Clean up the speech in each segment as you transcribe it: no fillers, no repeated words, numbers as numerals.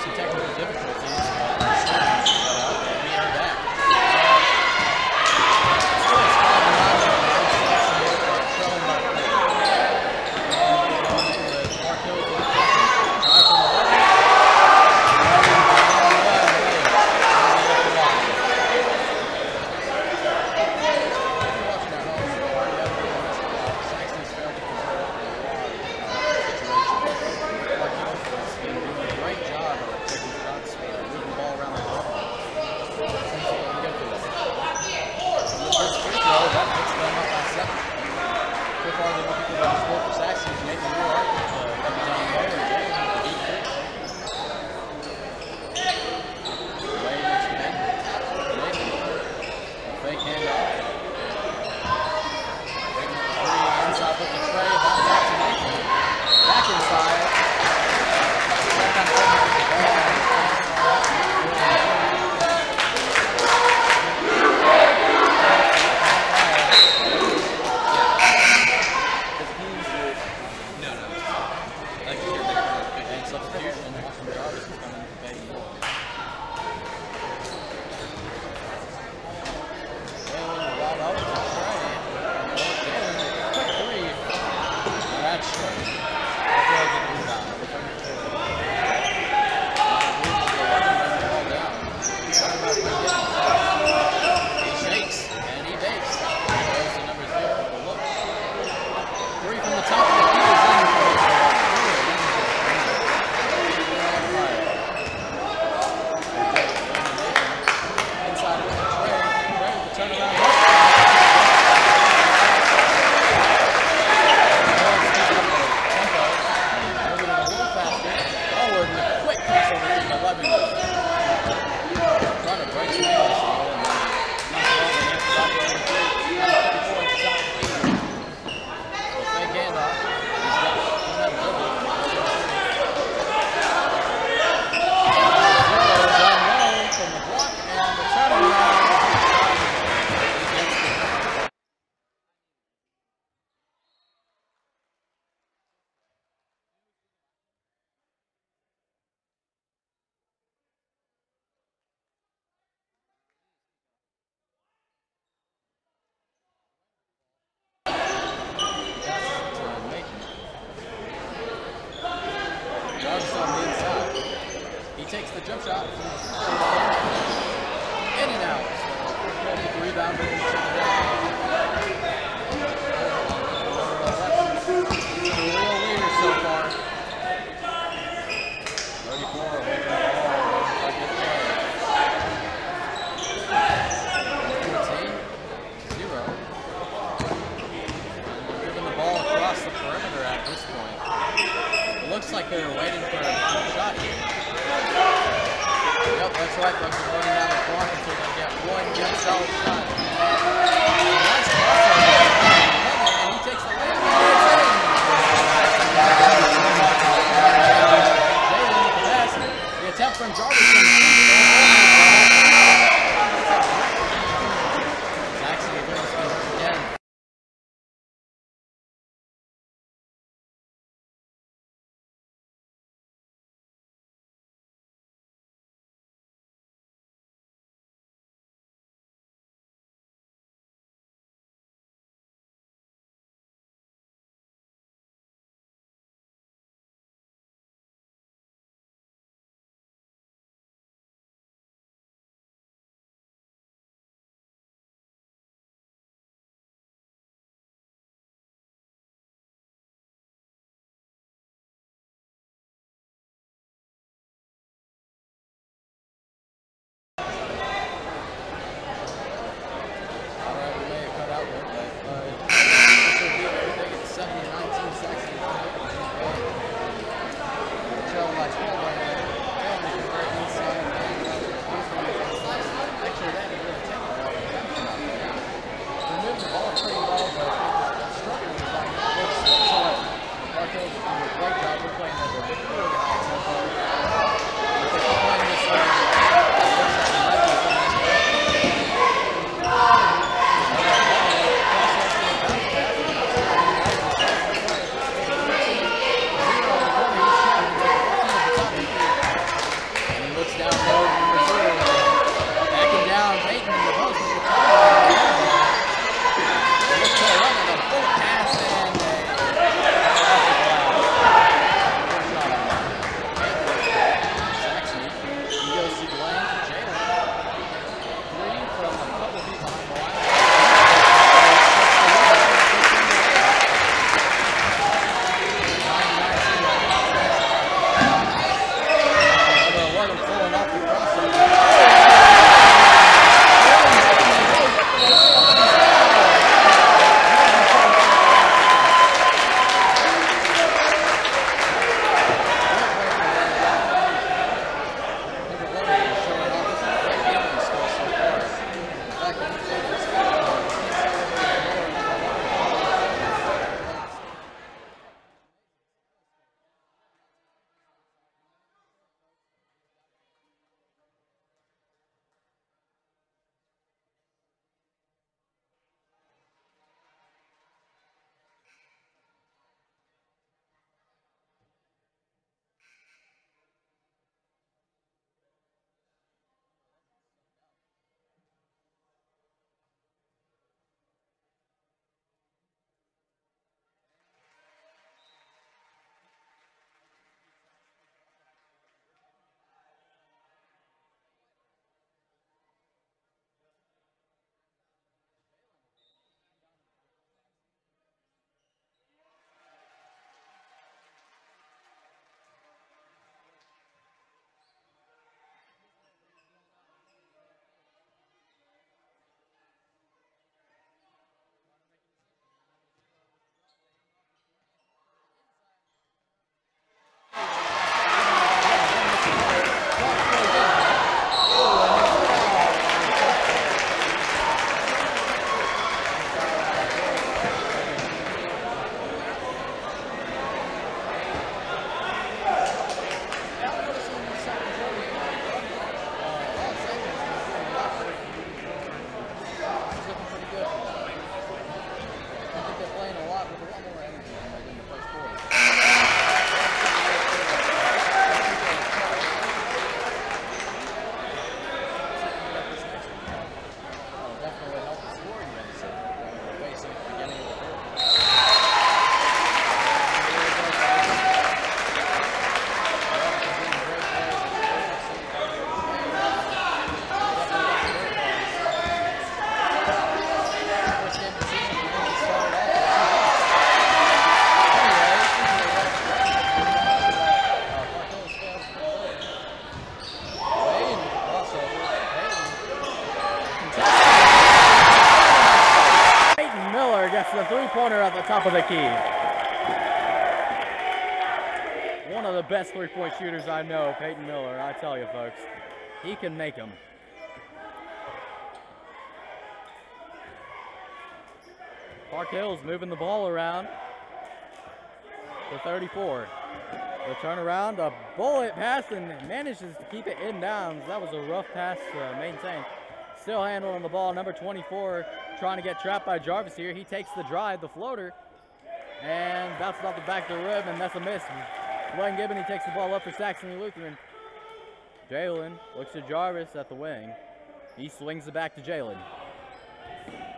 some technical difficulties, but we are back. Takes the jump shot. In and out. Rebound. The real leader so far. 34. 14-0. Giving the ball across the perimeter at this point. It looks like they were waiting for a shot here. Yep, that's right, folks. We're running down the clock until they get one good solid shot. Nice crossover. And he takes the lead. The attempt from Jarvis. three-pointer at the top of the key. One of the best three-point shooters I know, Peyton Miller, I tell you, folks. He can make them. Park Hills moving the ball around to 34. The turnaround, a bullet pass, and manages to keep it in bounds. That was a rough pass to maintain. Still handling the ball, number 24, trying to get trapped by Jarvis here. He takes the drive, the floater, and bounces off the back of the rim, and that's a miss. Dwayne Gibney takes the ball up for Saxony Lutheran. Jalen looks at Jarvis at the wing. He swings it back to Jalen.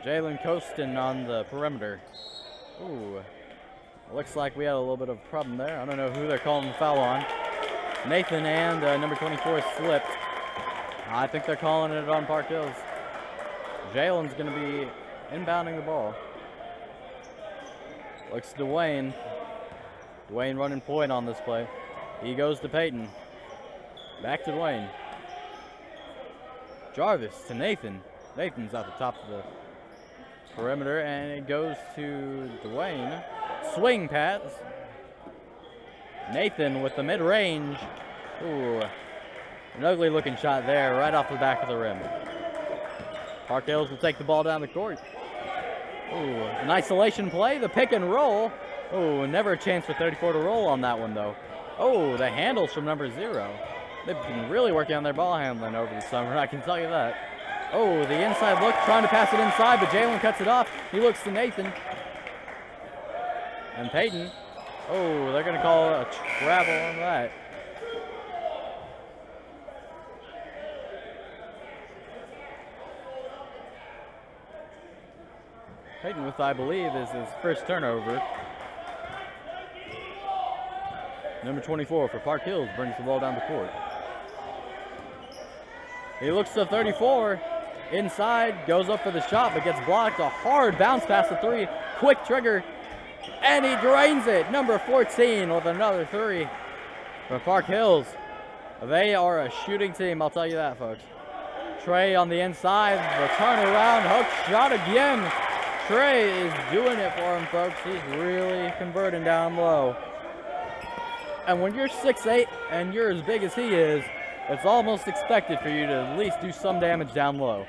Jalen coasting on the perimeter. Ooh, looks like we had a little bit of a problem there. I don't know who they're calling the foul on. Nathan and number 24 slipped. I think they're calling it on Park Hills. Jalen's going to be inbounding the ball. Looks to Dwayne. Dwayne running point on this play. He goes to Peyton. Back to Dwayne. Jarvis to Nathan. Nathan's at the top of the perimeter, and it goes to Dwayne. Swing pass. Nathan with the mid-range. Ooh, an ugly looking shot there, right off the back of the rim. Park Hills will take the ball down the court. Ooh, an isolation play, the pick and roll. Oh, never a chance for 34 to roll on that one, though. Oh, the handles from number 0. They've been really working on their ball handling over the summer, I can tell you that. Oh, the inside look, trying to pass it inside, but Jalen cuts it off. He looks to Nathan. And Peyton. Oh, they're going to call a travel on that. Peyton with, I believe, is his first turnover. Number 24 for Park Hills brings the ball down the court. He looks to 34. Inside, goes up for the shot, but gets blocked. A hard bounce pass to 3. Quick trigger, and he drains it. Number 14 with another 3 for Park Hills. They are a shooting team, I'll tell you that, folks. Trey on the inside, the turnaround, hook shot again. Trey is doing it for him, folks. He's really converting down low. And when you're 6'8" and you're as big as he is, it's almost expected for you to at least do some damage down low.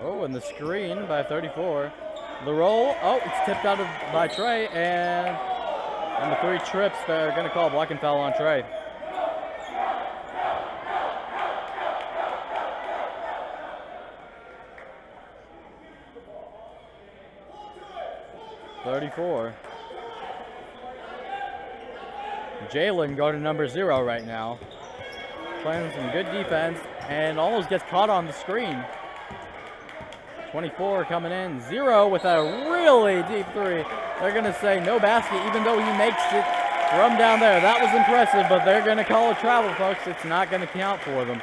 Oh, and the screen by 34. The roll, oh, it's tipped out by Trey, and number 3 trips. They're going to call a blocking foul on Trey. Jalen guarding number 0 right now. Playing some good defense and almost gets caught on the screen. 24 coming in. 0 with a really deep 3. They're going to say no basket even though he makes it from down there. That was impressive, but they're going to call a travel, folks. It's not going to count for them.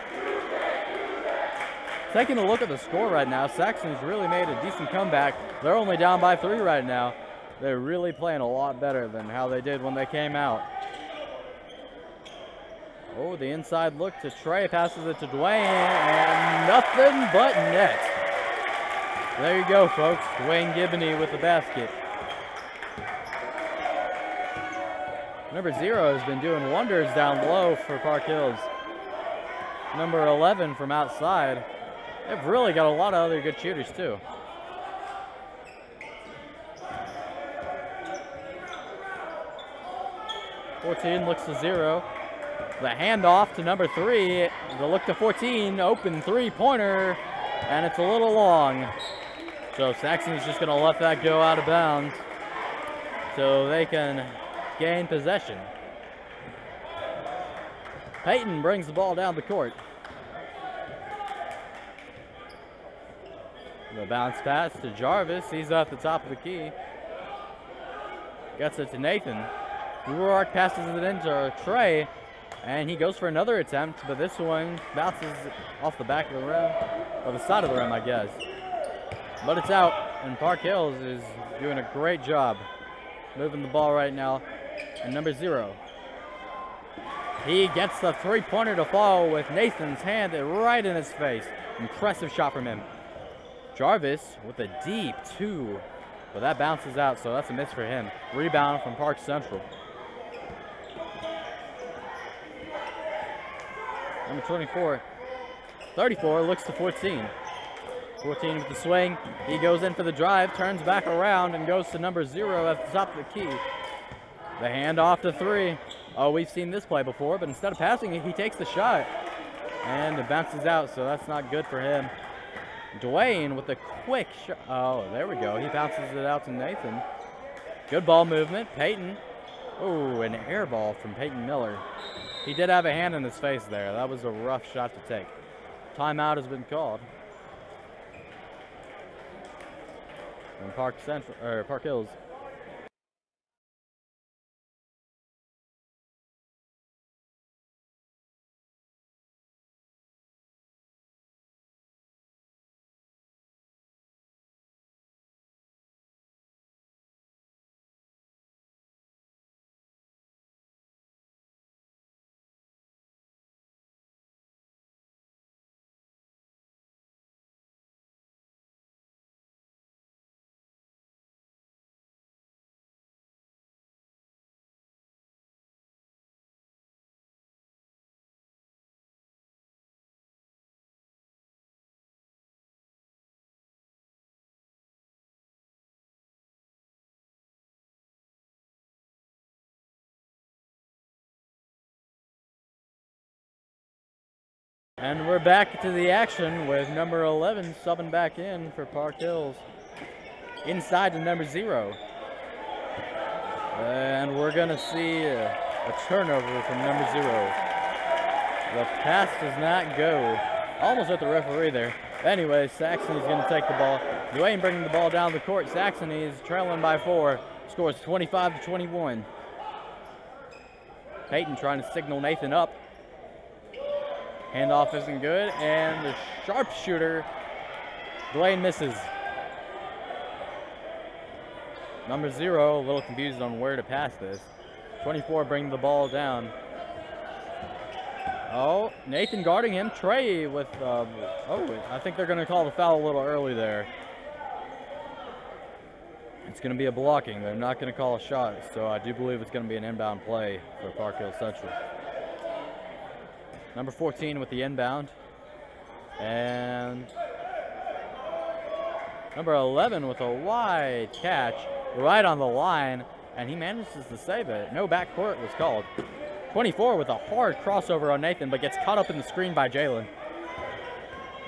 Taking a look at the score right now, Saxon's really made a decent comeback. They're only down by 3 right now. They're really playing a lot better than how they did when they came out. Oh, the inside look to Trey, passes it to Dwayne, and nothing but net. There you go, folks. Dwayne Gibney with the basket. Number 0 has been doing wonders down low for Park Hills. Number 11 from outside. They've really got a lot of other good shooters, too. .14 looks to 0. The handoff to number 3. The look to 14. Open three-pointer. And it's a little long. So Saxon's just going to let that go out of bounds so they can gain possession. Peyton brings the ball down the court. The bounce pass to Jarvis. He's off the top of the key. Gets it to Nathan. Ruark passes it into Trey, and he goes for another attempt, but this one bounces off the back of the rim, or the side of the rim, I guess. But it's out, and Park Hills is doing a great job moving the ball right now. And number 0. He gets the three-pointer to fall with Nathan's hand right in his face. Impressive shot from him. Jarvis with a deep 2, but that bounces out, so that's a miss for him. Rebound from Park Central. Number 24, 34 looks to 14. 14 with the swing. He goes in for the drive, turns back around, and goes to number 0 at the top of the key. The handoff to 3. Oh, we've seen this play before, but instead of passing it, he takes the shot. And it bounces out, so that's not good for him. Dwayne with a quick shot. Oh, there we go. He bounces it out to Nathan. Good ball movement. Peyton. Oh, an air ball from Peyton Miller. He did have a hand in his face there. That was a rough shot to take. Timeout has been called. And Park Hills. And we're back to the action with number 11 subbing back in for Park Hills. Inside to number 0. And we're going to see a turnover from number 0. The pass does not go. Almost at the referee there. Anyway, Saxony's going to take the ball. Dwayne bringing the ball down the court. Saxony is trailing by 4. Scores 25-21. Peyton trying to signal Nathan up. Handoff isn't good, and the sharpshooter, Dwayne misses. Number 0, a little confused on where to pass this. 24 bringing the ball down. Oh, Nathan guarding him. Trey with, I think they're going to call the foul a little early there. It's going to be a blocking. They're not going to call a shot, so I do believe it's going to be an inbound play for Park Hill Central. Number 14 with the inbound. And number 11 with a wide catch right on the line, and he manages to save it. No backcourt was called. 24 with a hard crossover on Nathan, but gets caught up in the screen by Jalen.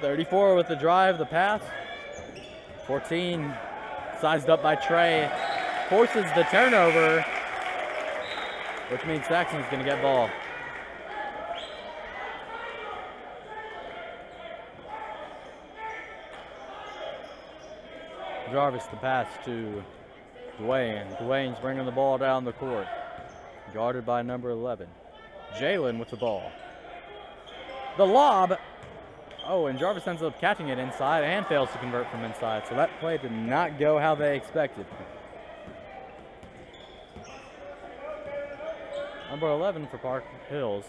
34 with the drive, the pass. 14 sized up by Trey. Forces the turnover, which means Saxon's going to get ball. Jarvis the pass to Dwayne. Dwayne's bringing the ball down the court. Guarded by number 11. Jalen with the ball. The lob. Oh, and Jarvis ends up catching it inside and fails to convert from inside. So that play did not go how they expected. Number 11 for Park Hills.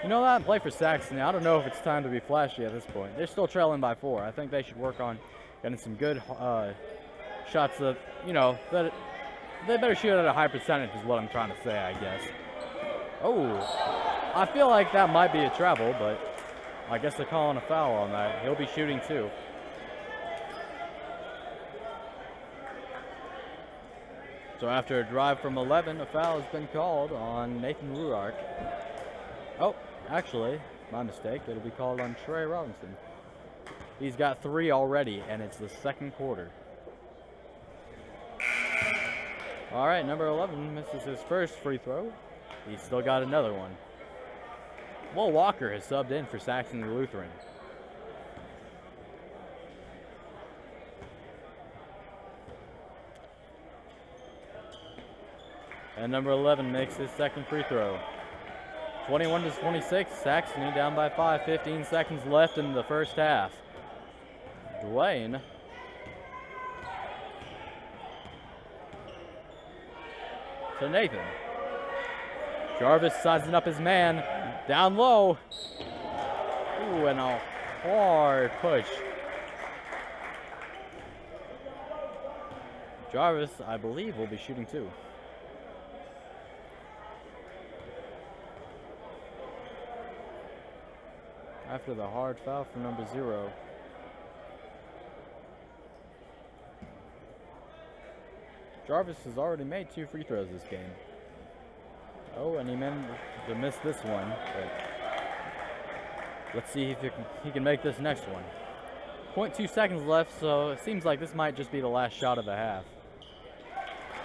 You know that play for Saxony, I don't know if it's time to be flashy at this point. They're still trailing by 4. I think they should work on getting some good shots that, you know, that they better shoot at a high percentage is what I'm trying to say, I guess. Oh, I feel like that might be a travel, but I guess they're calling a foul on that. He'll be shooting 2. So after a drive from 11, a foul has been called on Nathan Ruark. Oh, actually, my mistake. It'll be called on Trey Robinson. He's got 3 already, and it's the second quarter. All right, number 11 misses his first free throw. He's still got another one. Will Walker has subbed in for Saxony Lutheran. And number 11 makes his second free throw. 21-26, Saxony down by 5, 15 seconds left in the first half. Dwayne. To Nathan. Jarvis sizing up his man. Down low. Ooh, and a hard push Jarvis, I believe, will be shooting too. After the hard foul for number 0. Jarvis has already made 2 free throws this game. Oh, and he managed to miss this one. But let's see if he can make this next one. 0.2 seconds left, so it seems like this might just be the last shot of the half.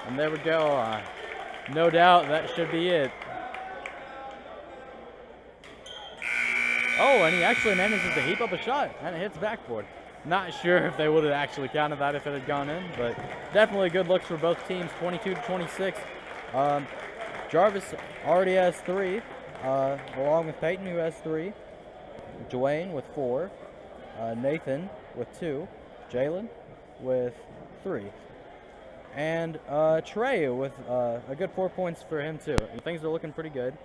And there we go. No doubt that should be it. Oh, and he actually manages to heap up a shot, and it hits backboard. Not sure if they would have actually counted that if it had gone in, but definitely good looks for both teams, 22-26. Jarvis already has 3, along with Peyton, who has 3. Dwayne with 4. Nathan with 2. Jalen with 3. And Trey with a good 4 points for him too. And things are looking pretty good.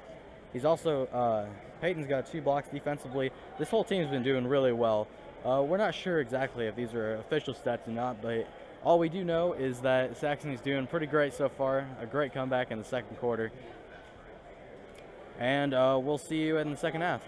He's also, Peyton's got 2 blocks defensively. This whole team's been doing really well. We're not sure exactly if these are official stats or not, but all we do know is that Saxony's doing pretty great so far. A great comeback in the second quarter. And we'll see you in the second half.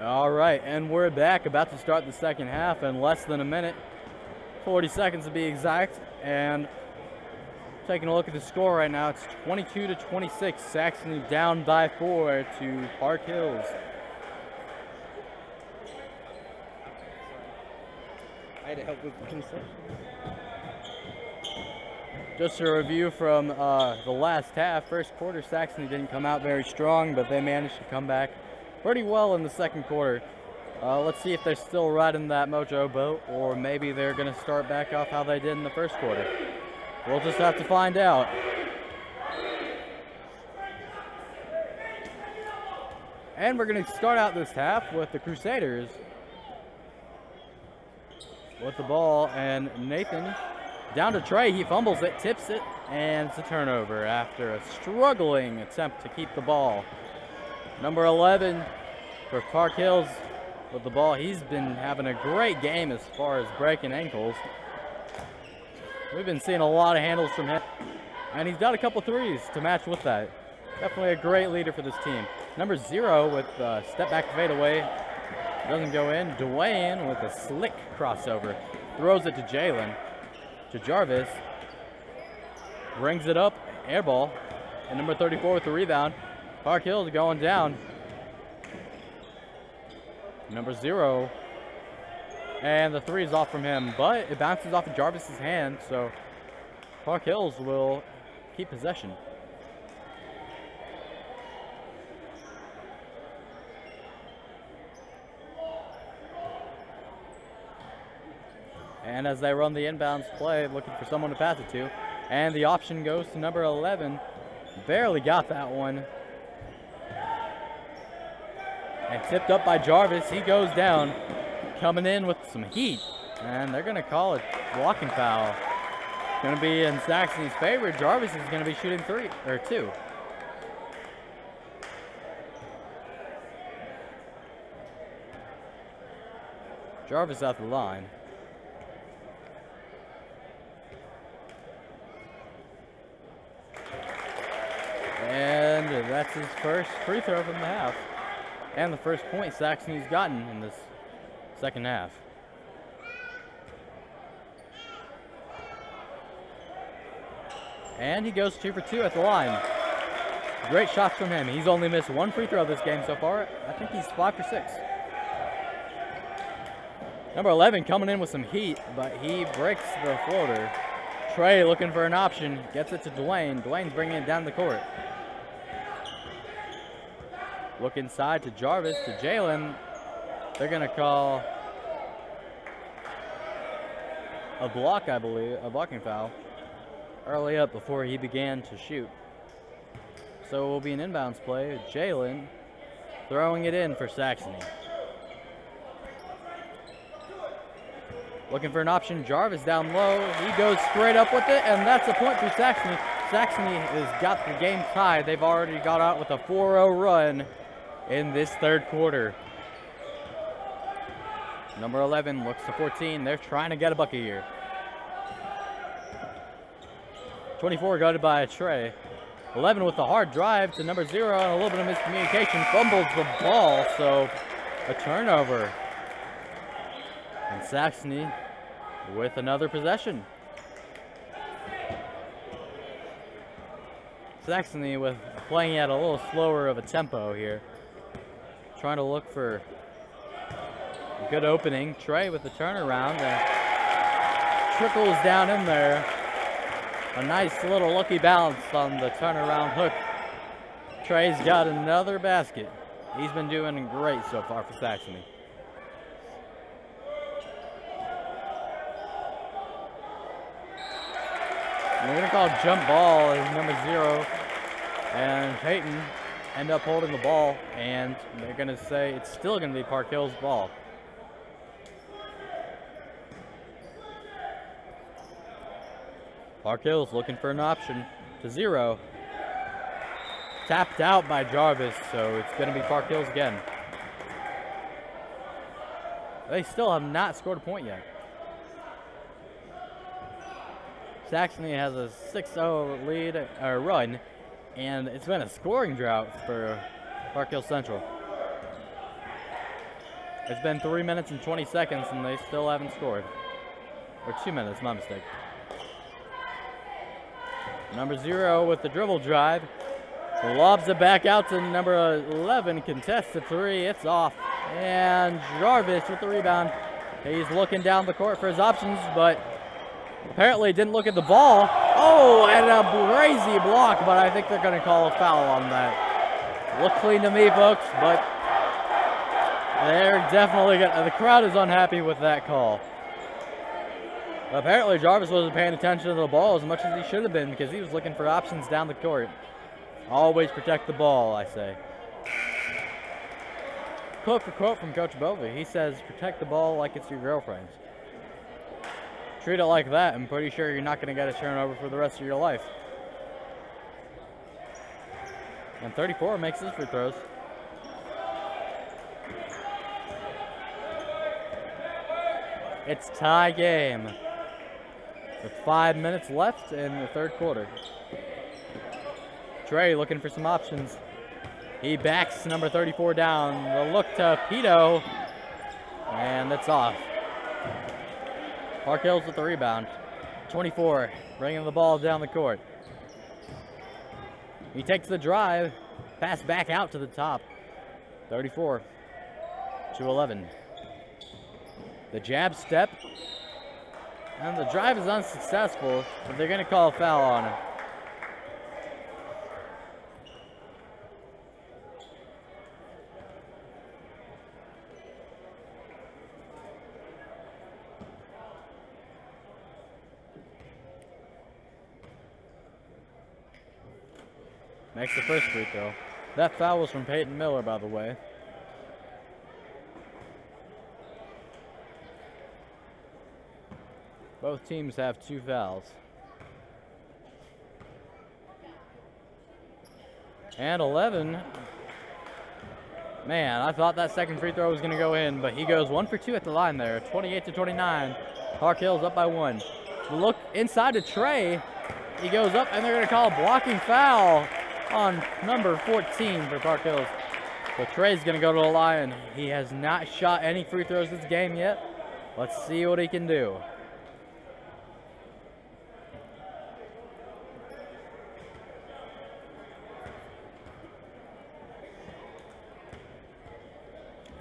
All right, and we're back, about to start the second half in less than a minute, 40 seconds to be exact. And taking a look at the score right now, it's 22-26. Saxony down by 4 to Park Hills. I had to help with the concession. Just a review from the last half. First quarter, Saxony didn't come out very strong, but they managed to come back pretty well in the second quarter. Let's see if they're still riding that mojo boat, or maybe they're going to start back off how they did in the first quarter. We'll just have to find out. And we're going to start out this half with the Crusaders with the ball, and Nathan down to Trey. He fumbles it, tips it, and it's a turnover after a struggling attempt to keep the ball. Number 11 for Park Hills with the ball. He's been having a great game as far as breaking ankles. We've been seeing a lot of handles from him, and he's got a couple threes to match with that. Definitely a great leader for this team. Number 0 with step back fadeaway. Doesn't go in. Dwayne with a slick crossover. Throws it to Jalen. To Jarvis. Brings it up. Air ball. And number 34 with the rebound. Park Hills going down. Number 0. And the 3 is off from him, but it bounces off of Jarvis's hand, so Park Hills will keep possession. And as they run the inbounds play, looking for someone to pass it to, and the option goes to number 11. Barely got that one. And tipped up by Jarvis. He goes down, coming in with some heat, and they're going to call it blocking foul. Going to be in Saxony's favor. Jarvis is going to be shooting 2. Jarvis at the line. And that's his first free throw from the half. And the first point Saxony's gotten in this second half. And he goes 2 for 2 at the line. Great shots from him. He's only missed 1 free throw this game so far. I think he's 5 for 6. Number 11 coming in with some heat, but he breaks the floater. Trey looking for an option, gets it to Dwayne. Dwayne's bringing it down the court. Look inside to Jarvis, to Jalen. They're going to call a block, I believe, a blocking foul, early up before he began to shoot. So it will be an inbounds play. Jalen throwing it in for Saxony. Looking for an option. Jarvis down low. He goes straight up with it, and that's a point for Saxony. Saxony has got the game tied. They've already got out with a 4-0 run in this third quarter. Number 11 looks to 14. They're trying to get a bucket here. 24 guarded by Trey. 11 with the hard drive to number 0, and a little bit of miscommunication. Fumbles the ball, so a turnover. And Saxony with another possession. Saxony with playing at a little slower of a tempo here. Trying to look for a good opening. Trey with the turnaround and trickles down in there. A nice little lucky bounce on the turnaround hook. Trey's got another basket. He's been doing great so far for Saxony. We're going to call jump ball as number 0 and Peyton end up holding the ball, and they're going to say it's still going to be Park Hills' ball. Park Hills looking for an option to 0. Tapped out by Jarvis, so it's going to be Park Hills again. They still have not scored a point yet. Saxony has a 6-0 lead or run, and it's been a scoring drought for Park Hills Central. It's been 3 minutes and 20 seconds and they still haven't scored. Or 2 minutes, my mistake. Number 0 with the dribble drive. Lobs it back out to number 11, contests the 3, it's off. And Jarvis with the rebound. He's looking down the court for his options, but apparently didn't look at the ball. Oh, and a crazy block, but I think they're going to call a foul on that. Looked clean to me, folks, but they're definitely the crowd is unhappy with that call. Apparently Jarvis wasn't paying attention to the ball as much as he should have been because he was looking for options down the court. Always protect the ball, I say. Quote for quote from Coach Bovey, he says, protect the ball like it's your girlfriend's. Treat it like that, I'm pretty sure you're not going to get a turnover for the rest of your life. And 34 makes his free throws. It's tie game with 5 minutes left in the third quarter. Trey looking for some options. He backs number 34 down. The look to Pito, and that's off. Park Hills with the rebound. 24, bringing the ball down the court. He takes the drive, pass back out to the top. 34 to 11. The jab step, and the drive is unsuccessful, but they're going to call a foul on him. Makes the first free throw. That foul was from Peyton Miller, by the way. Both teams have 2 fouls. And 11. Man, I thought that second free throw was going to go in, but he goes 1 for 2 at the line there. 28 to 29. Park Hills up by 1. Look inside to Trey. He goes up, and they're going to call a blocking foul on number 14 for Park Hills. So Trey's going to go to the line. He has not shot any free throws this game yet. Let's see what he can do.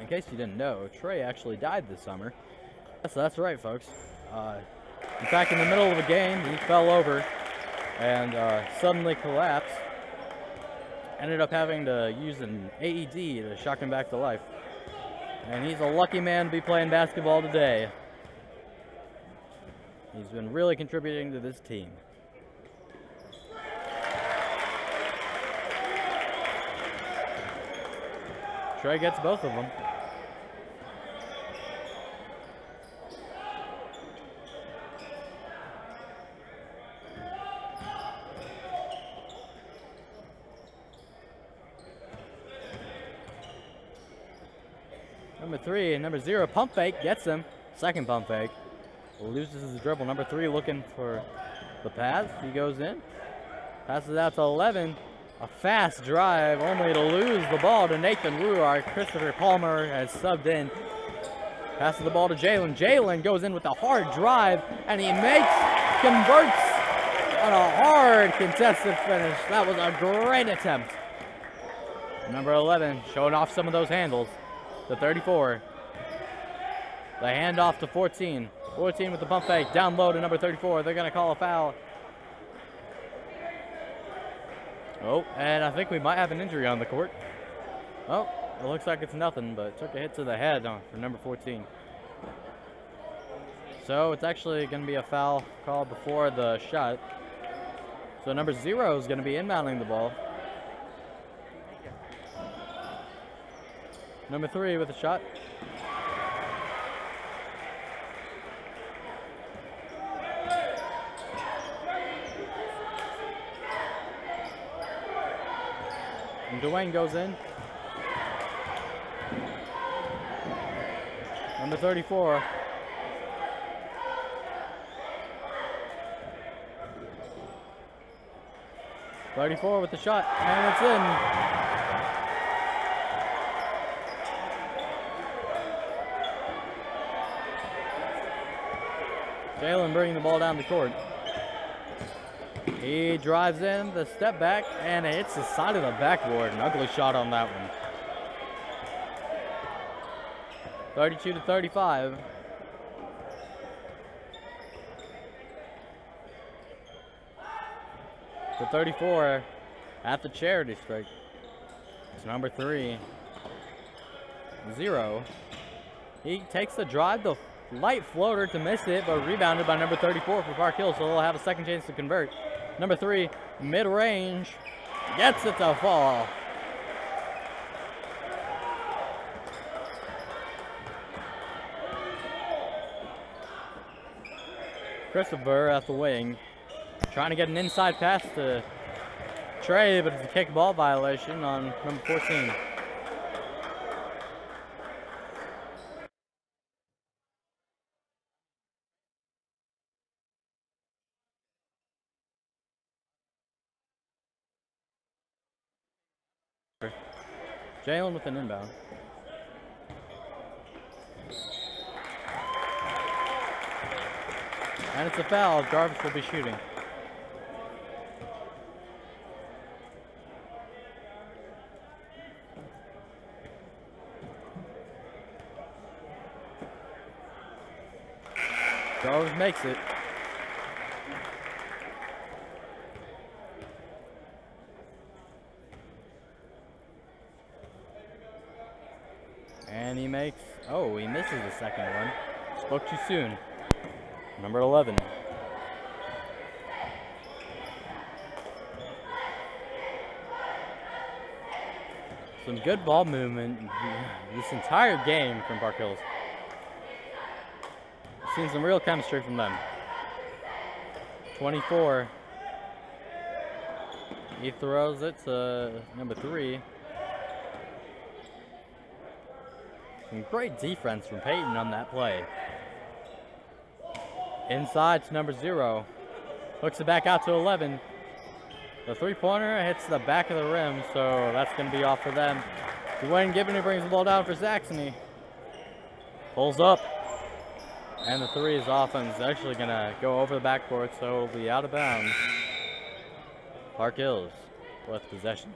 In case you didn't know, Trey actually died this summer. That's right, folks. In fact, in the middle of a game, he fell over and suddenly collapsed. Ended up having to use an AED to shock him back to life. And he's a lucky man to be playing basketball today. He's been really contributing to this team. Trey gets both of them. Number 3 and number 0, pump fake, gets him. Second pump fake. Loses his dribble. Number 3 looking for the pass. He goes in. Passes out to 11. A fast drive, only to lose the ball to Nathan Ruar. Christopher Palmer has subbed in. Passes the ball to Jalen. Jalen goes in with a hard drive, and he converts on a hard contested finish. That was a great attempt. Number 11 showing off some of those handles. The 34. The handoff to 14. 14 with the pump fake. Down low to number 34. They're going to call a foul. Oh, and I think we might have an injury on the court. Oh, it looks like it's nothing, but took a hit to the head for number 14. So it's actually going to be a foul called before the shot. So number 0 is going to be inbounding the ball. Number 3 with a shot. And Dwayne goes in. Number 34. .34 with the shot, and it's in. Jalen bringing the ball down the court. He drives in the step back and hits the side of the backboard. An ugly shot on that one. 32-35. To 34 at the charity strike. It's number 3. 0. He takes the drive, the light floater to miss it, but rebounded by number 34 for Park Hills, so they'll have a second chance to convert. Number 3, mid-range, gets it to fall. Christopher at the wing, trying to get an inside pass to Trey, but it's a kick ball violation on number 14. Jalen with an inbound. And it's a foul. Jarvis will be shooting. Jarvis makes it. And he makes, oh, he misses the second one. Spoke too soon. Number 11. Some good ball movement this entire game from Park Hills. Seen some real chemistry from them. 24. He throws it to number 3. Some great defense from Peyton on that play. Inside to number 0. Hooks it back out to 11. The three-pointer hits the back of the rim, so that's going to be off for them. Dwayne Gibney brings the ball down for Saxony. Pulls up. And the 3 is off, and it's actually going to go over the backboard, so it'll be out of bounds. Park Hills with possession.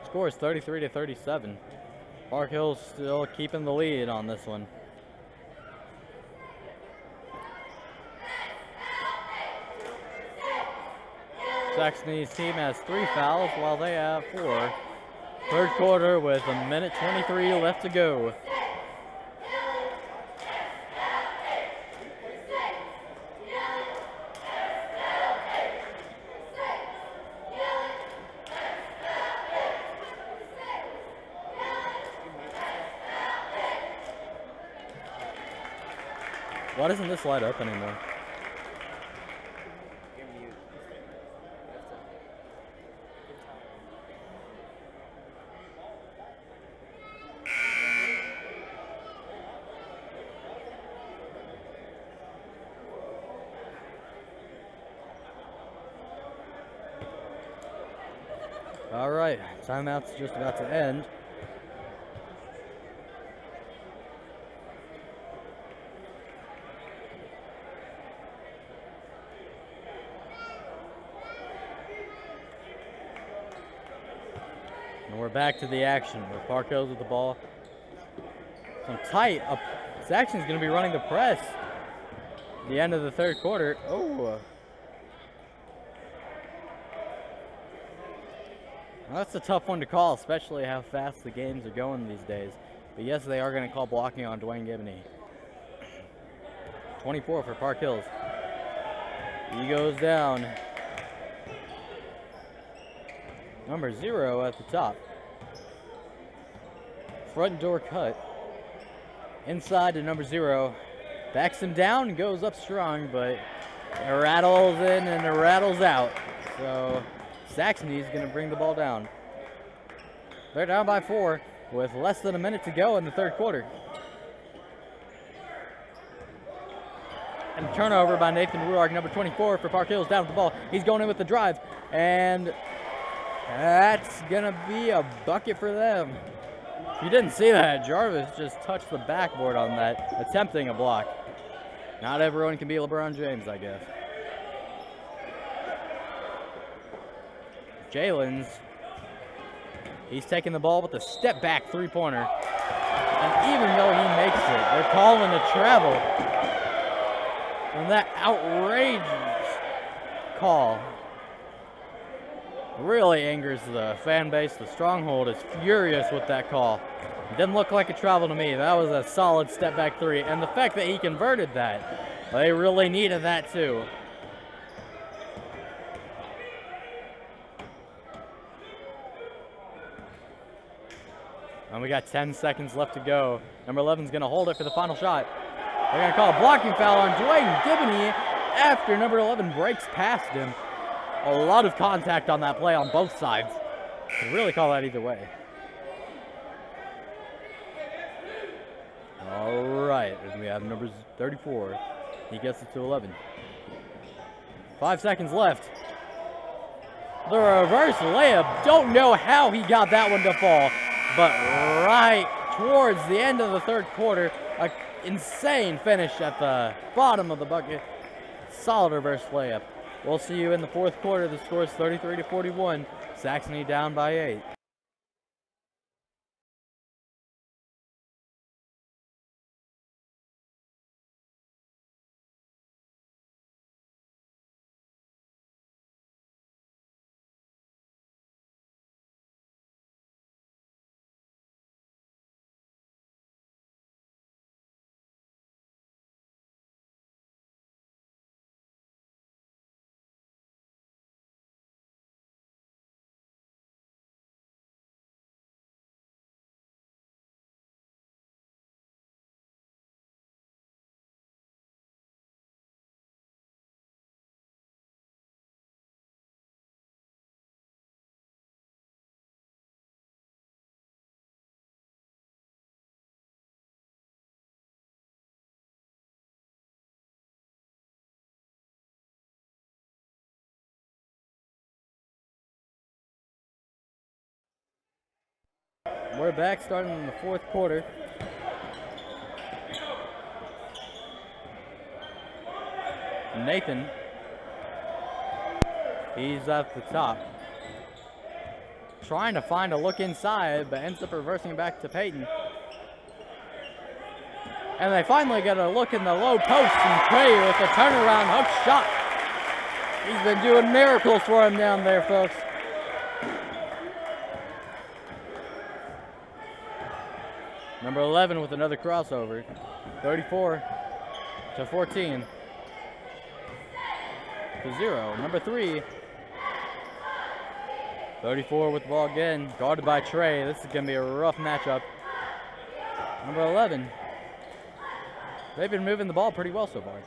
Score is 33-37. Park Hills still keeping the lead on this one. Saxony's team has 3 fouls while they have 4. Third quarter with 1:23 left to go. Why doesn't this light up anymore? All right, timeout's just about to end. And we're back to the action with Park Hills with the ball. Some tight up. Saxon's going to be running the press. The end of the third quarter. Oh. Well, that's a tough one to call, especially how fast the games are going these days. But yes, they are going to call blocking on Dwayne Gibney. 24 for Park Hills. He goes down. Number 0 at the top. Front door cut. Inside to number 0. Backs him down, goes up strong, but it rattles in and it rattles out. So Saxony's going to bring the ball down. They're down by 4 with less than a minute to go in the third quarter. And a turnover by Nathan Ruark, number 24 for Park Hills, down with the ball. He's going in with the drive, and that's gonna be a bucket for them. If you didn't see that, Jarvis just touched the backboard on that, attempting a block. Not everyone can be LeBron James, I guess. Jalen's, he's taking the ball with a step back three-pointer. And even though he makes it, they're calling a travel. And that outrageous call really angers the fan base. The Stronghold is furious with that call. It didn't look like a travel to me. That was a solid step back three. And the fact that he converted that, they really needed that too. And we got 10 seconds left to go. Number 11's gonna hold it for the final shot. They're gonna call a blocking foul on Dwayne Gibney after number 11 breaks past him. A lot of contact on that play on both sides. Could really call that either way. All right, and we have number 34. He gets it to 11. 5 seconds left. The reverse layup. Don't know how he got that one to fall, but right towards the end of the third quarter, an insane finish at the bottom of the bucket. Solid reverse layup. We'll see you in the fourth quarter. The score is 33-41. Saxony down by 8. We're back starting in the fourth quarter. Nathan, he's at the top. Trying to find a look inside, but ends up reversing back to Peyton. And they finally get a look in the low post, and Trey with a turnaround hook shot. He's been doing miracles for him down there, folks. Number 11 with another crossover. 34-14. To 0. Number 3. 34 with the ball again. Guarded by Trey. This is going to be a rough matchup. Number 11. They've been moving the ball pretty well so far.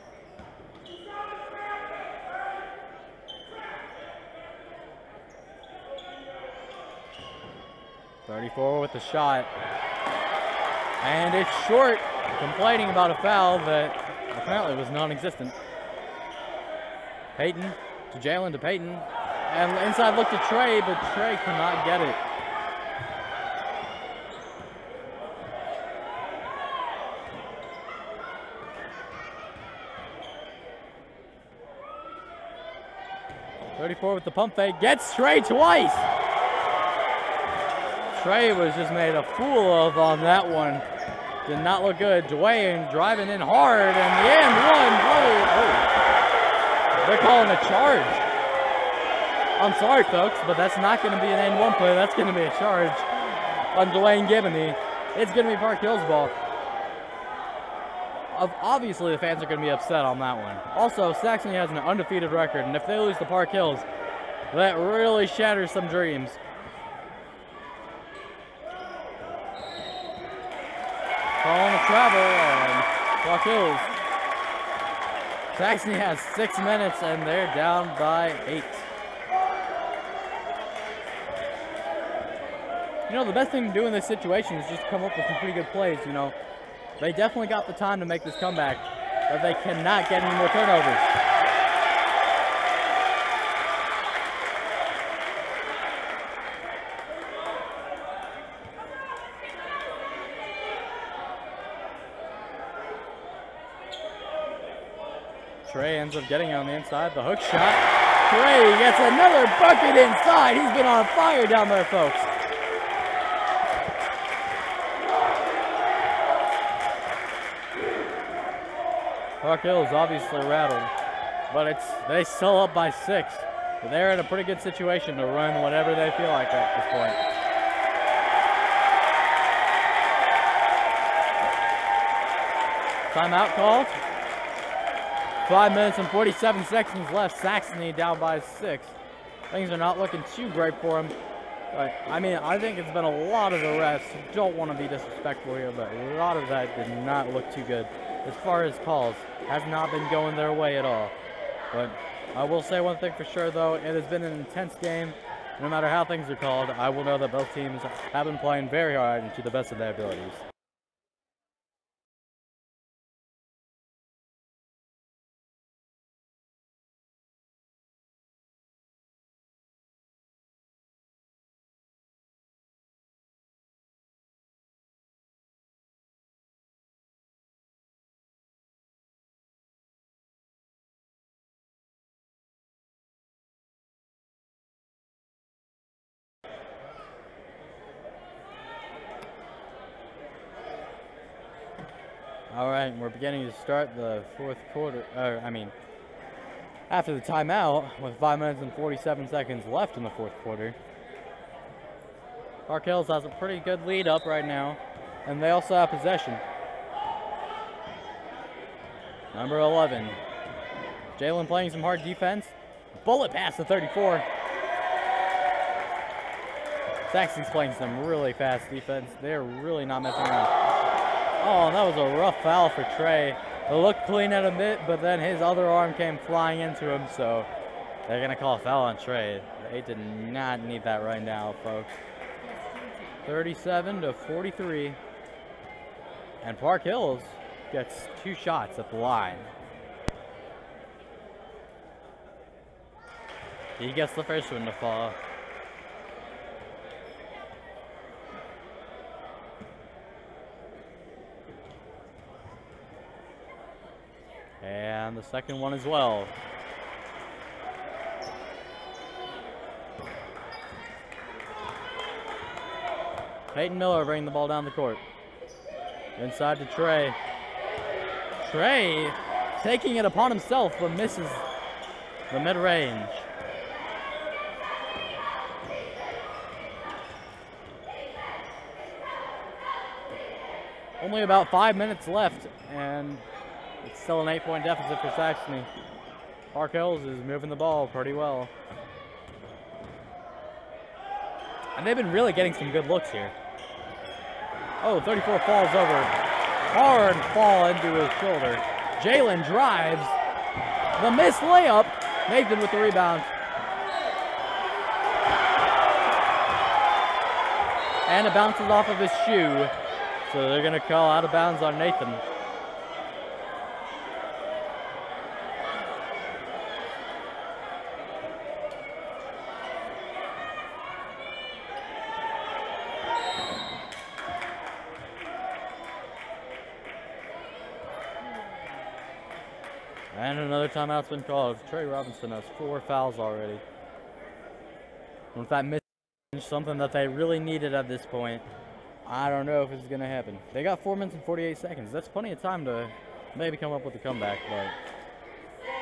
.34 with the shot. And it's short, complaining about a foul that apparently was non-existent. Peyton to Jalen to Peyton. And inside look to Trey, but Trey cannot get it. .34 with the pump fake, gets Trey twice. Trey was just made a fool of on that one. Did not look good. Dwayne driving in hard, and the end one play. Oh. They're calling a charge. I'm sorry, folks, but that's not going to be an end one play. That's going to be a charge on Dwayne Gibney. It's going to be Park Hills ball. Obviously, the fans are going to be upset on that one. Also, Saxony has an undefeated record, and if they lose to Park Hills, that really shatters some dreams. Calling a travel on Park Hills. Saxony has 6 minutes and they're down by 8. You know, the best thing to do in this situation is just come up with some pretty good plays, you know. They definitely got the time to make this comeback. but they cannot get any more turnovers. Trey ends up getting on the inside, the hook shot. Trey gets another bucket inside. He's been on fire down there, folks. Park Hill is obviously rattled, but they still up by 6. They're in a pretty good situation to run whatever they feel like at this point. Timeout called. 5 minutes and 47 seconds left. Saxony down by 6. Things are not looking too great for them. But, I mean, I think it's been a lot of arrests. Don't want to be disrespectful here, but a lot of that did not look too good. As far as calls, has not been going their way at all. But I will say one thing for sure, though. It has been an intense game. No matter how things are called, I will know that both teams have been playing very hard and to the best of their abilities. All right, we're beginning to start the fourth quarter, after the timeout with 5 minutes and 47 seconds left in the fourth quarter. Park Hills has a pretty good lead up right now, and they also have possession. Number 11, Jalen playing some hard defense. Bullet pass to 34. Saxon's playing some really fast defense. They're really not messing around. Oh, that was a rough foul for Trey. It looked clean at a bit, but then his other arm came flying into him, so they're going to call a foul on Trey. They did not need that right now, folks. 37 to 43. And Park Hills gets 2 shots at the line. He gets the first one to fall. And the second one as well. Peyton Miller bringing the ball down the court. Inside to Trey. Trey taking it upon himself, but misses the mid-range. Only about 5 minutes left, and it's still an 8-point deficit for Saxony. Park Hills is moving the ball pretty well. And they've been really getting some good looks here. Oh, 34 falls over. Hard fall into his shoulder. Jalen drives. The missed layup. Nathan with the rebound. And it bounces off of his shoe. So they're going to call out of bounds on Nathan. And another timeout's been called. Trey Robinson has 4 fouls already. And with that miss, something that they really needed at this point, I don't know if it's going to happen. They got 4 minutes and 48 seconds. That's plenty of time to maybe come up with a comeback. But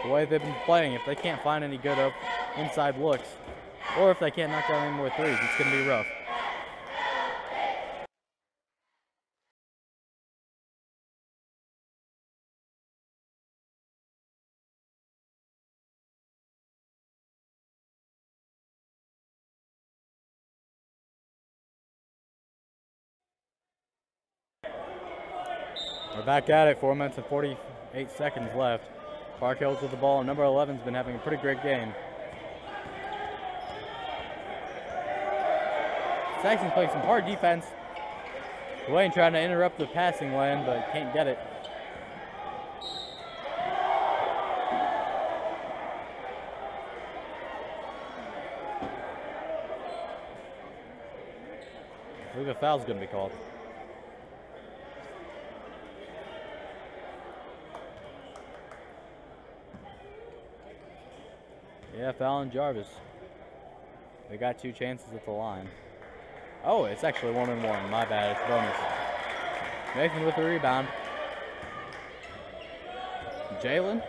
the way they've been playing, if they can't find any good inside looks, or if they can't knock down any more threes, it's going to be rough. We're back at it, 4 minutes and 48 seconds left. Park Hills with the ball. Number 11's been having a pretty great game. Saxon's playing some hard defense. Dwayne trying to interrupt the passing lane, but can't get it. I think a foul's going to be called. Yeah, foul on Jarvis. They got 2 chances at the line. Oh, it's actually 1-1. My bad. It's bonus. Nathan with the rebound. Jalen.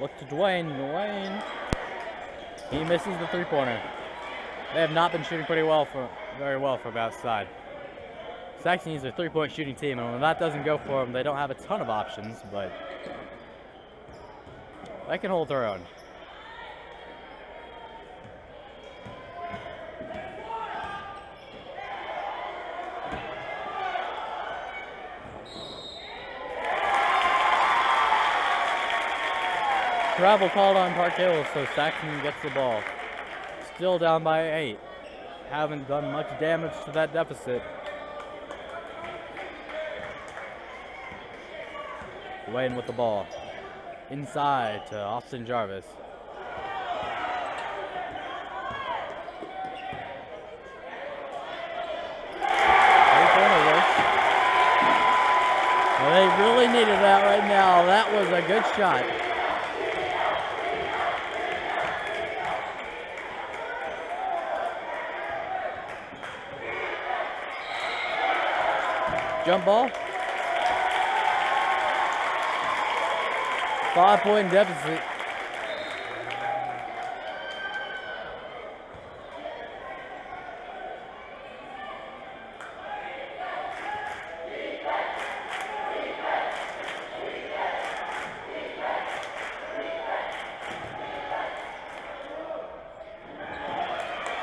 Look to Dwayne. Dwayne. He misses the 3-pointer. They have not been shooting very well from outside. Saxony is a 3-point shooting team, and when that doesn't go for them, they don't have a ton of options, but they can hold their own. Travel called on Park Hills, so Saxony gets the ball. Still down by 8. Haven't done much damage to that deficit. Wayne with the ball. Inside to Austin Jarvis. Well, they really needed that right now. That was a good shot. Jump ball. 5-point deficit.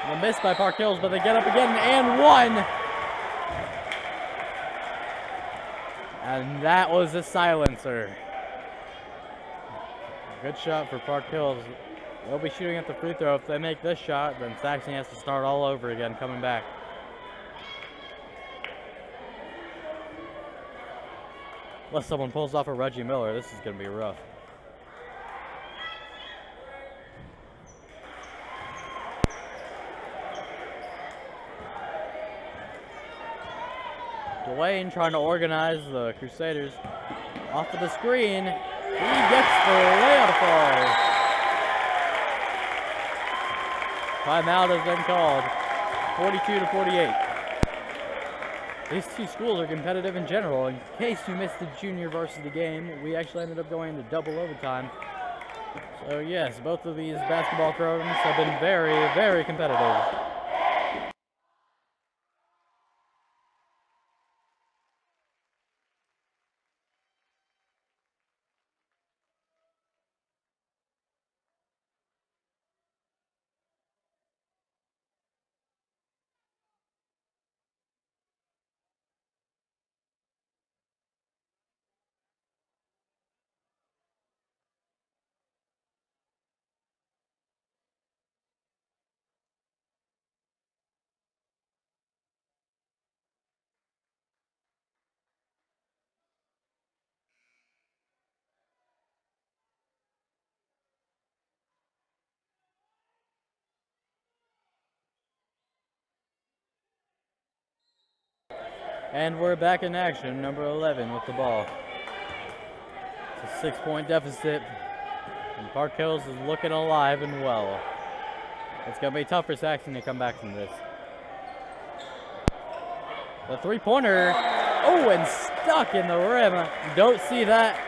A miss by Park Hills, but they get up again and one. And that was a silencer. Good shot for Park Hills. They'll be shooting at the free throw. If they make this shot, then Saxony has to start all over again coming back. Unless someone pulls off a Reggie Miller, this is going to be rough. Dwayne trying to organize the Crusaders. Off of the screen. He gets the layup ball. Timeout has been called. 42-48. These two schools are competitive in general. In case you missed the junior varsity game, we actually ended up going to double overtime. So yes, both of these basketball programs have been very, very competitive. And we're back in action, number 11 with the ball. It's a 6-point deficit, and Park Hills is looking alive and well. It's going to be tough for Saxony to come back from this. The 3-pointer, oh, and stuck in the rim. You don't see that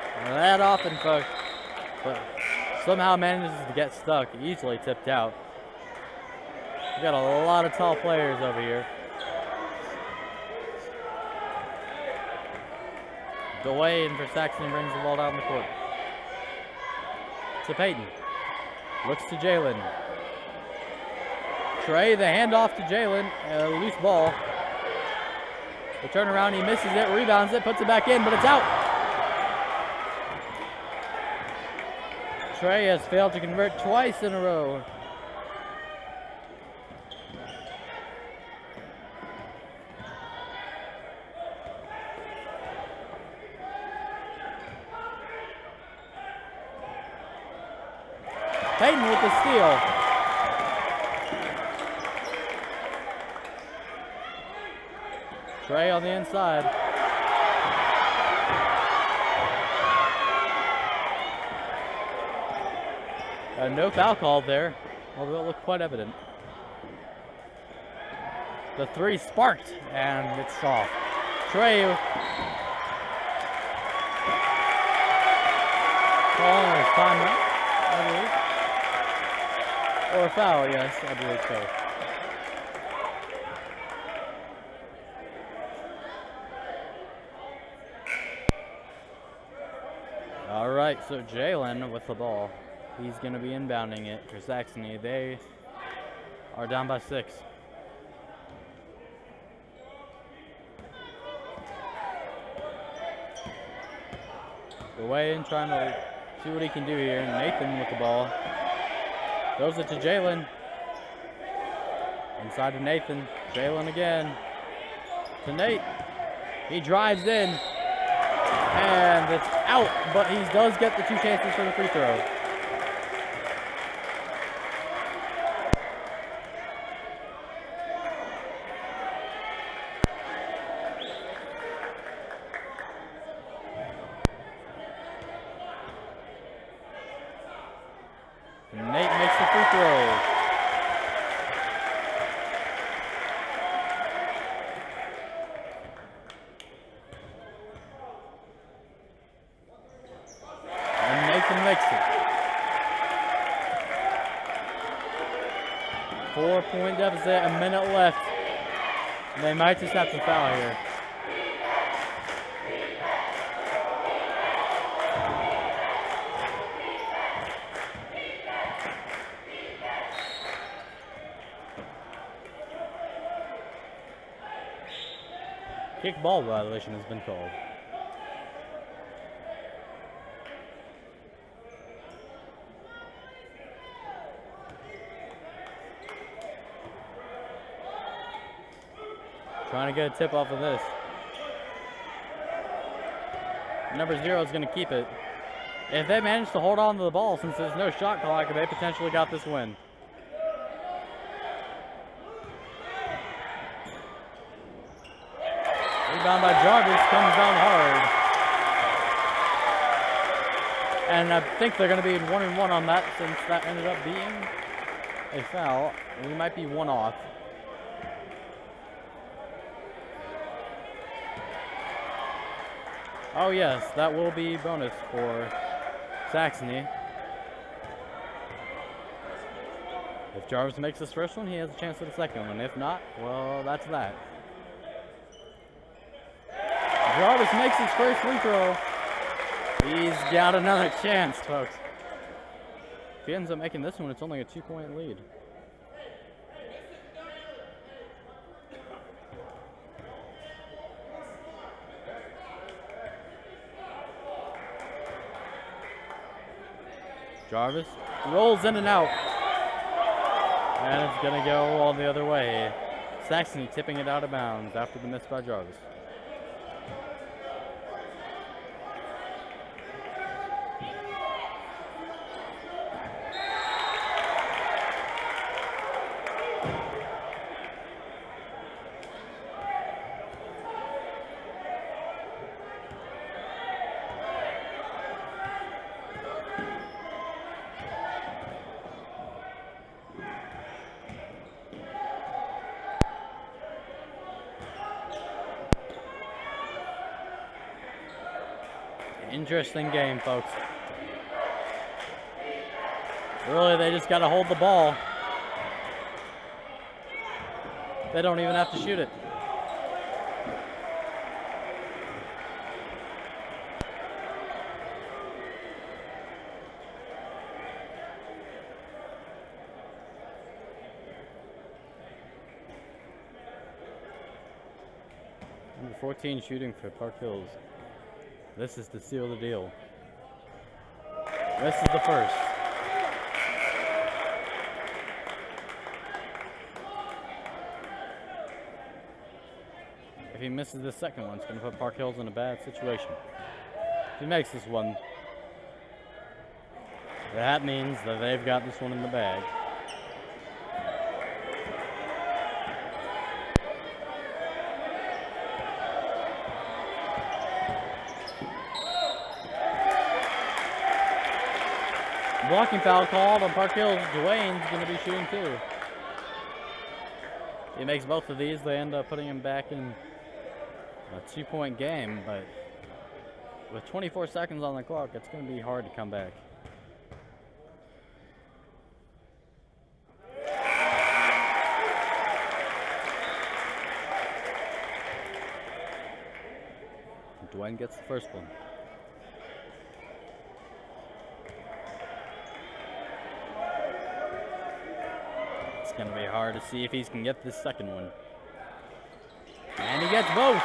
often, folks, but somehow manages to get stuck, easily tipped out. We got a lot of tall players over here. Dwayne for Saxony brings the ball down the court. To Peyton. Looks to Jalen. Trey, the handoff to Jalen. Loose ball. The turnaround, he misses it, rebounds it, puts it back in, but it's out. Trey has failed to convert twice in a row. Peyton with the steal. Trey on the inside. No foul called there, although it looked quite evident. The three sparked, and it's off. Trey calling his timeout, I believe. Or a foul, yes, I believe so. All right, so Jalen with the ball. He's going to be inbounding it for Saxony. They are down by 6. Away and trying to see what he can do here. Nathan with the ball. Throws it to Jalen. Inside to Nathan. Jalen again. To Nate. He drives in. And it's out, but he does get the 2 chances for the free throw. Nate makes the free throw. And Nathan makes it. 4-point deficit, a minute left. They might just have to foul here. Kick ball violation has been called. Trying to get a tip off of this. Number 0 is going to keep it. If they manage to hold on to the ball, since there's no shot clock, they potentially got this win. Rebound by Jarvis, comes down hard. And I think they're going to be 1-1 on that, since that ended up being a foul. We might be 1 off. Oh yes, that will be bonus for Saxony. If Jarvis makes this first one, he has a chance at the second one. If not, well, that's that. Jarvis makes his first free throw. He's got another chance, folks. If he ends up making this one, it's only a 2-point lead. Jarvis rolls in and out. And it's going to go all the other way. Saxony tipping it out of bounds after the miss by Jarvis. Interesting game, folks. Really, they just got to hold the ball. They don't even have to shoot it. Number 14 shooting for Park Hills. This is to seal the deal. This is the first. If he misses the second one, it's going to put Park Hills in a bad situation. If he makes this one, that means that they've got this one in the bag. Blocking foul called on Park Hills. Dwayne's going to be shooting too. He makes both of these. They end up putting him back in a 2-point game, but with 24 seconds on the clock, it's going to be hard to come back. Dwayne gets the first one. It's going to be hard to see if he can get this second one. And he gets both.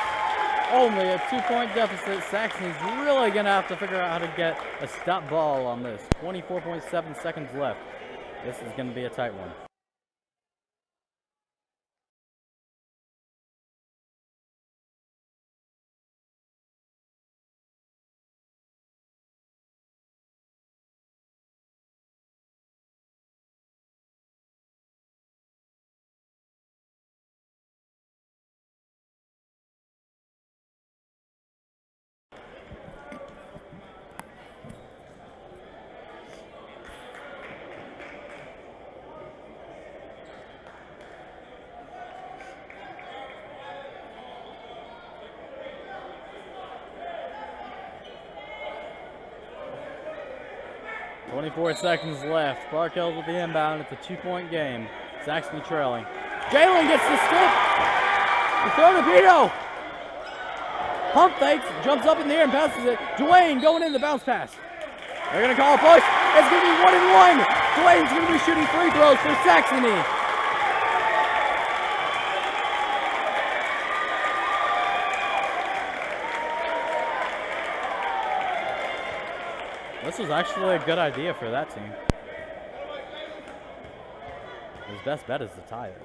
Only a 2-point deficit. Saxony's really going to have to figure out how to get a stop ball on this. 24.7 seconds left. This is going to be a tight one. .24 seconds left. Park Hills with the inbound. It's a 2-point game. Saxony trailing. Jalen gets the skip. The throw torpedo. Pump fakes, jumps up in the air and passes it. Dwayne going in the bounce pass. They're going to call a push. It's going to be 1-and-1. Dwayne's going to be shooting free throws for Saxony. This was actually a good idea for that team. His best bet is to tie it.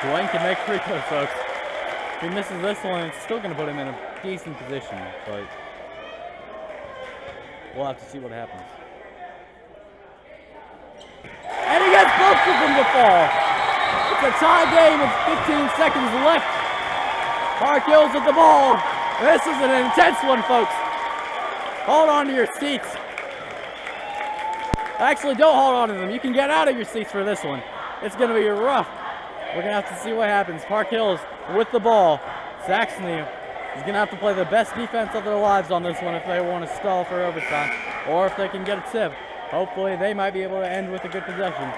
Dwayne can make free throws, folks. If he misses this one, it's still going to put him in a decent position, but we'll have to see what happens. And he gets both of them to fall. It's a tie game with 15 seconds left. Park Hills with the ball. This is an intense one, folks. Hold on to your seats. Actually, don't hold on to them. You can get out of your seats for this one. It's going to be rough. We're going to have to see what happens. Park Hills with the ball. Saxony is going to have to play the best defense of their lives on this one if they want to stall for overtime, or if they can get a tip. Hopefully, they might be able to end with a good possession.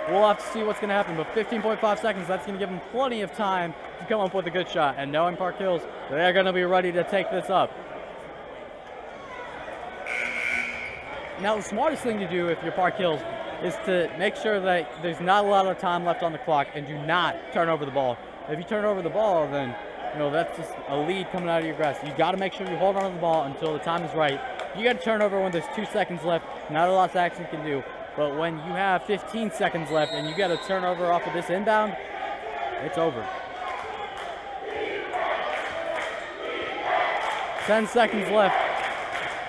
We'll have to see what's going to happen, but 15.5 seconds, that's going to give them plenty of time to come up with a good shot. And knowing Park Hills, they're going to be ready to take this up. Now, the smartest thing to do if you're Park Hills is to make sure that there's not a lot of time left on the clock and do not turn over the ball. If you turn over the ball, then that's just a lead coming out of your grasp. You got to make sure you hold on to the ball until the time is right. You got to turn over when there's 2 seconds left. Not a lot Saxony can do. But when you have 15 seconds left and you get a turnover off of this inbound, it's over. 10 seconds left.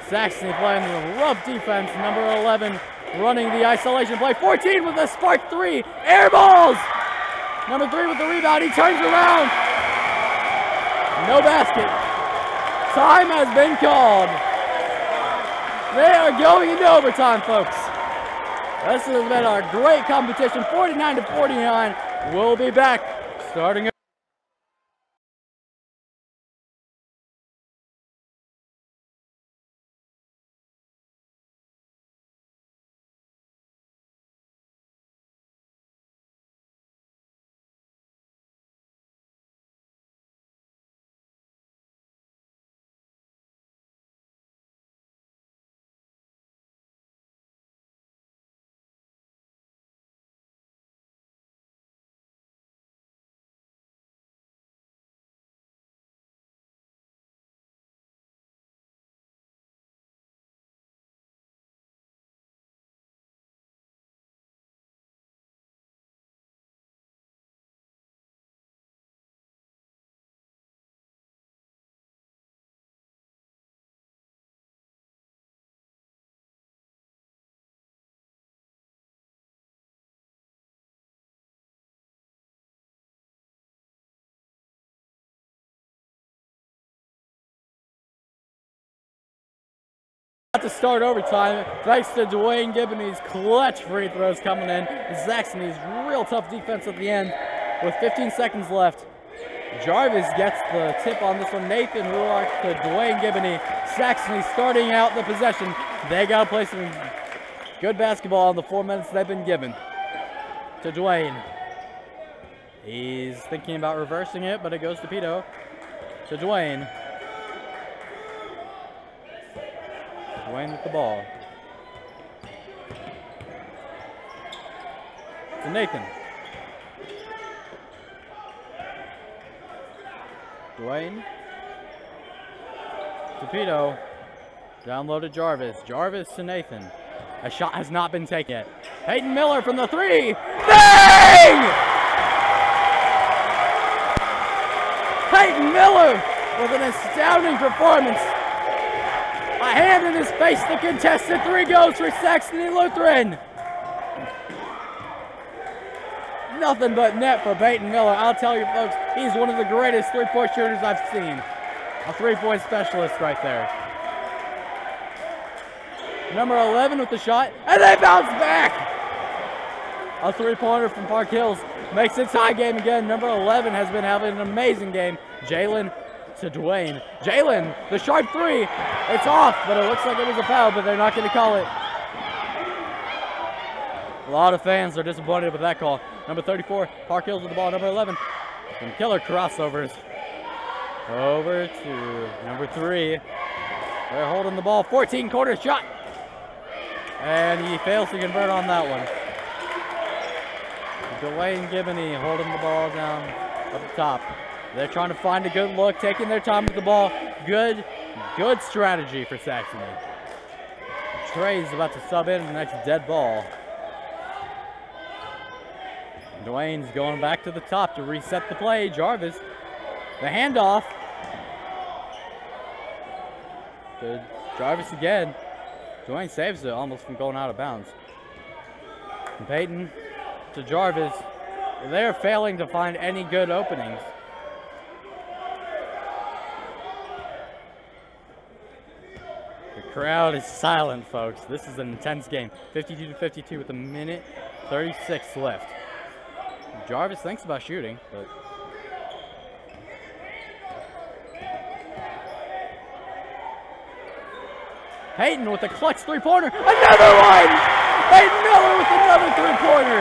Saxony playing the rough defense. Number 11 running the isolation play. 14 with a spark 3. Air balls! Number 3 with the rebound. He turns around. No basket. Time has been called. They are going into overtime, folks. This has been a great competition, 49-49. We'll be back starting about to start overtime thanks to Dwayne Gibney's clutch free throws coming in. And Saxony's real tough defense at the end with 15 seconds left. Jarvis gets the tip on this one. Nathan Ruark to Dwayne Gibney. Saxony starting out the possession. They got to play some good basketball in the 4 minutes they've been given. To Dwayne. He's thinking about reversing it, but it goes to Pito. To Dwayne. Dwayne with the ball. To Nathan. Dwayne. To Pito. Down low to Jarvis. Jarvis to Nathan. A shot has not been taken yet. Peyton Miller from the three. Bang! Peyton Miller with an astounding performance. A hand in his face. The contested three goes for Saxony Lutheran. Nothing but net for Peyton Miller. I'll tell you folks, he's one of the greatest three-point shooters I've seen. A three-point specialist right there. Number 11 with the shot, and they bounce back! A three-pointer from Park Hills makes it tie game again. Number 11 has been having an amazing game. Jalen to Dwayne. Jalen, the sharp three. It's off, but it looks like it was a foul, but they're not going to call it. A lot of fans are disappointed with that call. Number 34, Park Hills with the ball. Number 11, some killer crossovers. Over to number 3. They're holding the ball. 14-quarter shot. And he fails to convert on that one. Dwayne Gibney holding the ball down at the top. They're trying to find a good look, taking their time with the ball. Good strategy for Saxony. Trey's about to sub in the next dead ball. Dwayne's going back to the top to reset the play. Jarvis, the handoff. To Jarvis again. Dwayne saves it almost from going out of bounds. And Peyton to Jarvis. They're failing to find any good openings. The crowd is silent, folks. This is an intense game. 52-52 with a minute 36 left. Jarvis thinks about shooting, but Peyton with a clutch three-pointer. Another one! Peyton Miller with another three-pointer.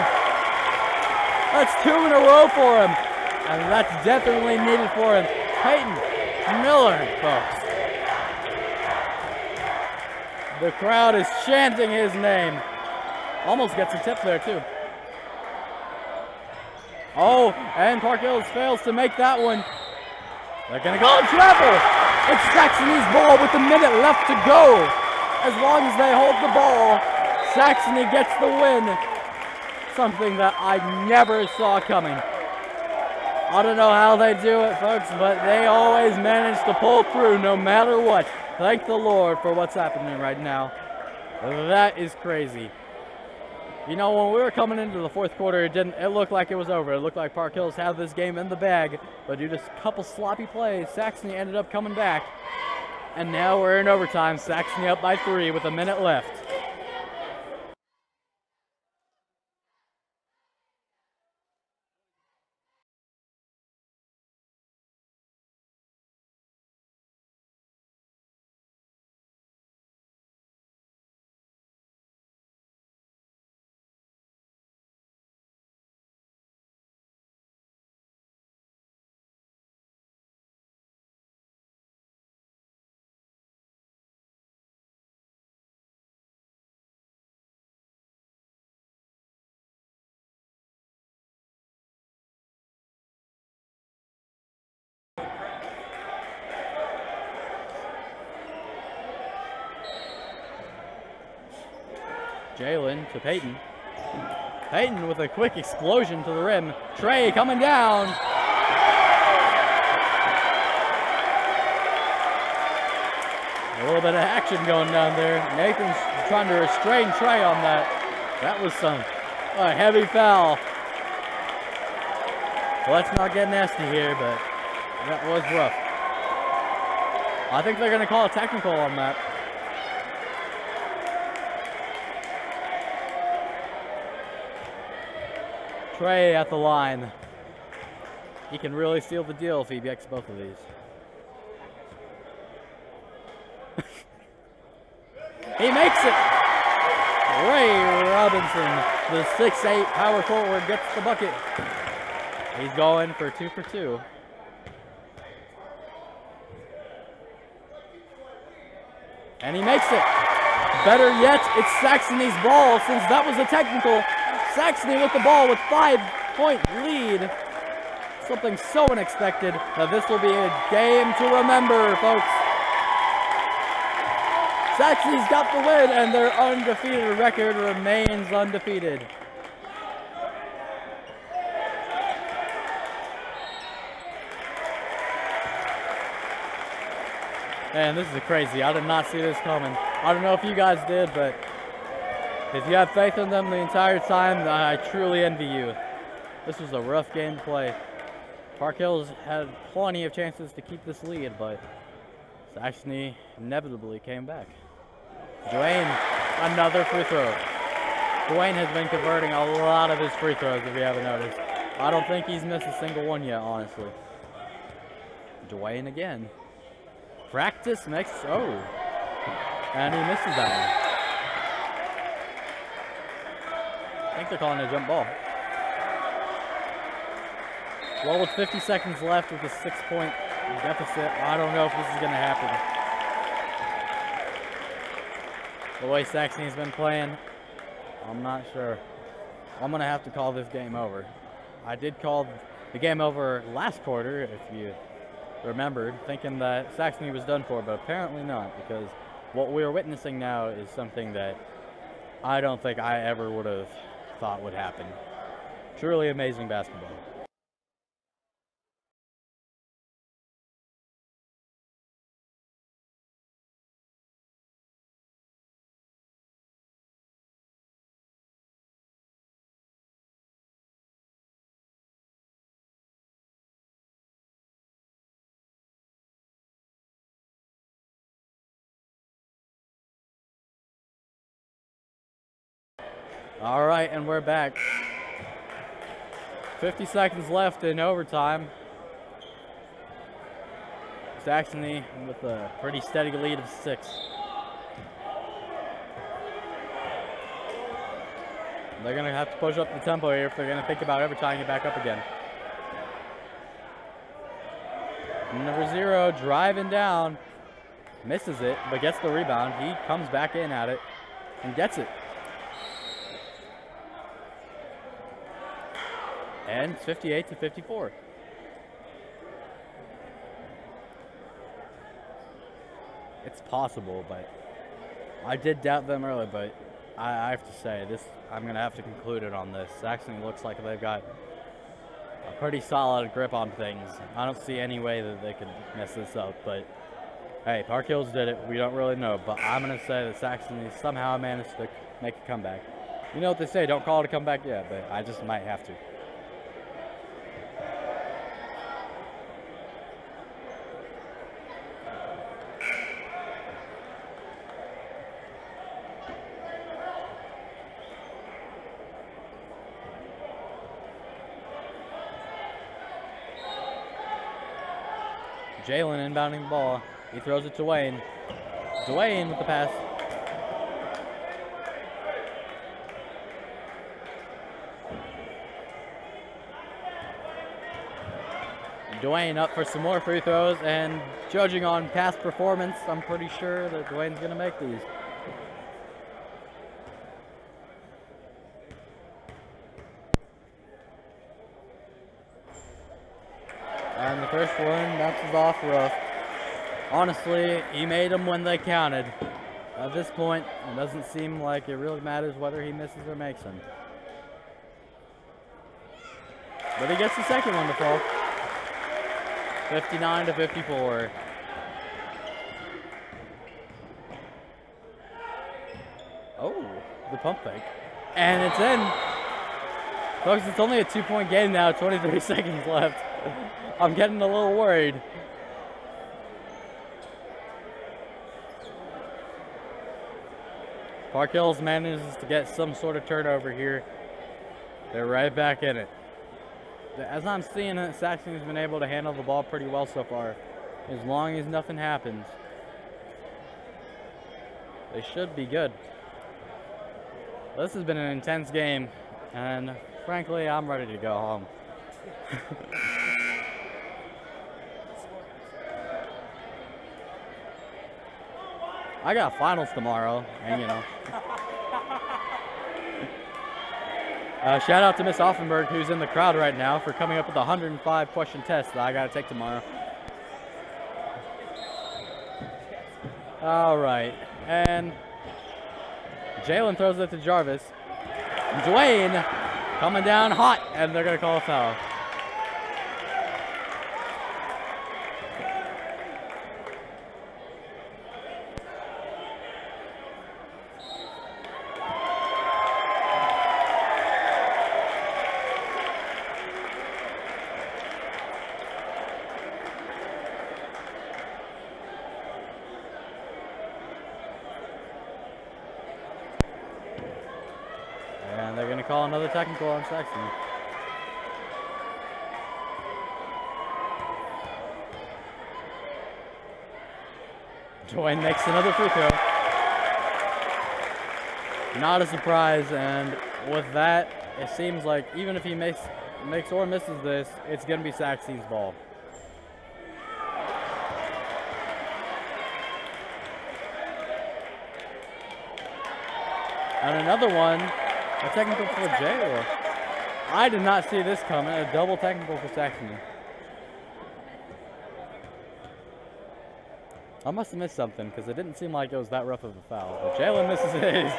That's 2 in a row for him, and that's definitely needed for him. Peyton Miller, folks. The crowd is chanting his name. Almost gets a tip there, too. Oh, and Park Hills fails to make that one. They're going to go and travel. It's Saxony's ball with a minute left to go. As long as they hold the ball, Saxony gets the win. Something that I never saw coming. I don't know how they do it, folks, but they always manage to pull through no matter what. Thank the Lord for what's happening right now. That is crazy. You know, when we were coming into the fourth quarter, it looked like it was over. It looked like Park Hills had this game in the bag, but due to a couple sloppy plays, Saxony ended up coming back. And now we're in overtime. Saxony up by 3 with a minute left. Jalen to Peyton. Peyton with a quick explosion to the rim. Trey coming down. A little bit of action going down there. Nathan's trying to restrain Trey on that. That was a heavy foul. Well, let's not get nasty here, but that was rough. I think they're going to call a technical on that. Trey at the line. He can really seal the deal if he gets both of these. He makes it! Ray Robinson, the 6'8" power forward, gets the bucket. He's going for 2 for 2. And he makes it. Better yet, it's Saxony's ball since that was a technical. Saxony with the ball with 5-point lead. Something so unexpected that this will be a game to remember, folks. Saxony's got the win and their undefeated record remains undefeated. Man, this is crazy. I did not see this coming. I don't know if you guys did, but if you have faith in them the entire time, I truly envy you. This was a rough game to play. Park Hills had plenty of chances to keep this lead, but Saxony inevitably came back. Dwayne, another free throw. Dwayne has been converting a lot of his free throws, if you haven't noticed. I don't think he's missed a single one yet, honestly. Dwayne again. Practice makes, oh. And he misses that one. I think they're calling it a jump ball. Well, with 50 seconds left with a 6-point deficit, I don't know if this is going to happen. The way Saxony's been playing, I'm not sure. I'm going to have to call this game over. I did call the game over last quarter, if you remembered, thinking that Saxony was done for, but apparently not, because what we're witnessing now is something that I don't think I ever would have thought would happen. Truly amazing basketball. All right, and we're back. 50 seconds left in overtime. Saxony with a pretty steady lead of 6. They're going to have to push up the tempo here if they're going to think about ever tying it back up again. Number 0 driving down, misses it, but gets the rebound. He comes back in at it and gets it. And it's 58-54. It's possible, but I did doubt them earlier, but I have to say, this, I'm going to have to conclude it on this. Saxony looks like they've got a pretty solid grip on things. I don't see any way that they could mess this up, but hey, Park Hills did it. We don't really know, but I'm going to say that Saxony somehow managed to make a comeback. You know what they say, don't call it a comeback yet, but I just might have to. Jalen inbounding the ball. He throws it to Wayne. Dwayne with the pass. Dwayne up for some more free throws, and judging on past performance, I'm pretty sure that Dwayne's going to make these. And the first one bounces off rough. Honestly, he made them when they counted. At this point, it doesn't seem like it really matters whether he misses or makes them. But he gets the second one to fall. 59-54. Oh, the pump fake. And it's in. Folks, it's only a 2-point game now, 23 seconds left. I'm getting a little worried. Park Hills manages to get some sort of turnover here. They're right back in it. As I'm seeing it, Saxony's been able to handle the ball pretty well so far. As long as nothing happens, they should be good. This has been an intense game, and frankly, I'm ready to go home. I got finals tomorrow, and you know. Shout out to Miss Offenberg, who's in the crowd right now, for coming up with the 105 question test that I got to take tomorrow. All right, and Jalen throws it to Jarvis. Dwayne coming down hot, and they're going to call a foul. And they're going to call another technical on Saxony. Dwayne makes another free throw. Not a surprise, and with that, it seems like even if he makes or misses this, it's going to be Saxony's ball. And another one, a technical for Jay. I did not see this coming. A double technical for Saxony. I must have missed something because it didn't seem like it was that rough of a foul. But Jalen misses his.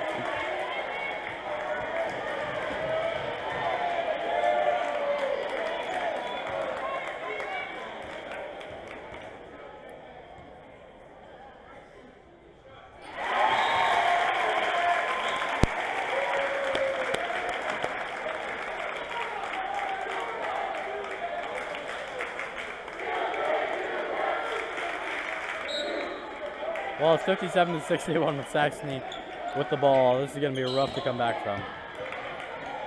Well, it's 57-61 with Saxony with the ball. This is going to be rough to come back from.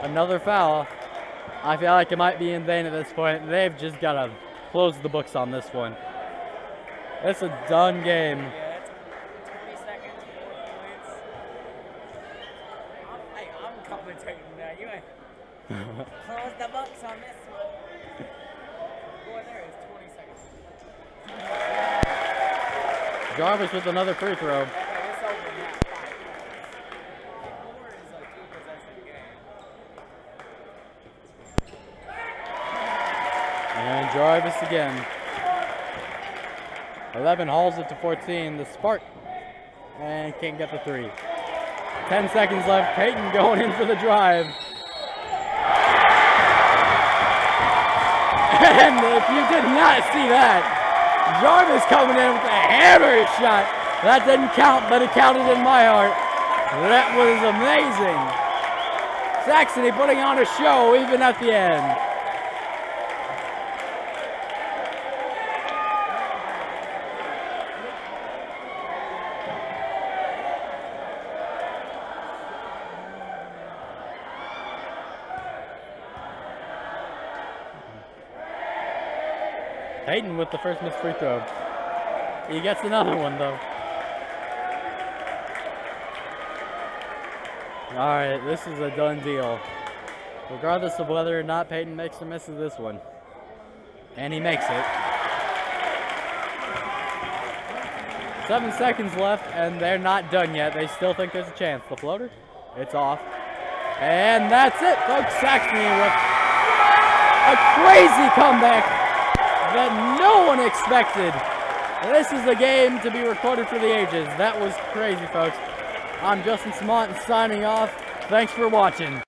Another foul. I feel like it might be in vain at this point. They've just got to close the books on this one. It's a done game. Yeah, it's 20 seconds, 4 points. Hey, I'm commentating now. You ain't close the books on this one. Boy, there is 20 seconds. Jarvis with another free throw. Okay, it's over now. 4 is a 2-possession game. And Jarvis again. 11 hauls it to 14. The spark. And can't get the 3. 10 seconds left. Peyton going in for the drive. And if you did not see that, Jarvis coming in with a hammer shot. That didn't count, but it counted in my heart. That was amazing. Saxony putting on a show even at the end. Peyton with the first missed free throw. He gets another one though. Alright, this is a done deal. Regardless of whether or not Peyton makes or misses this one. And he makes it. 7 seconds left and they're not done yet. They still think there's a chance. The floater, it's off. And that's it, folks. Saxony with a crazy comeback that no one expected. This is a game to be recorded for the ages. That was crazy, folks. I'm Justin Samont signing off. Thanks for watching.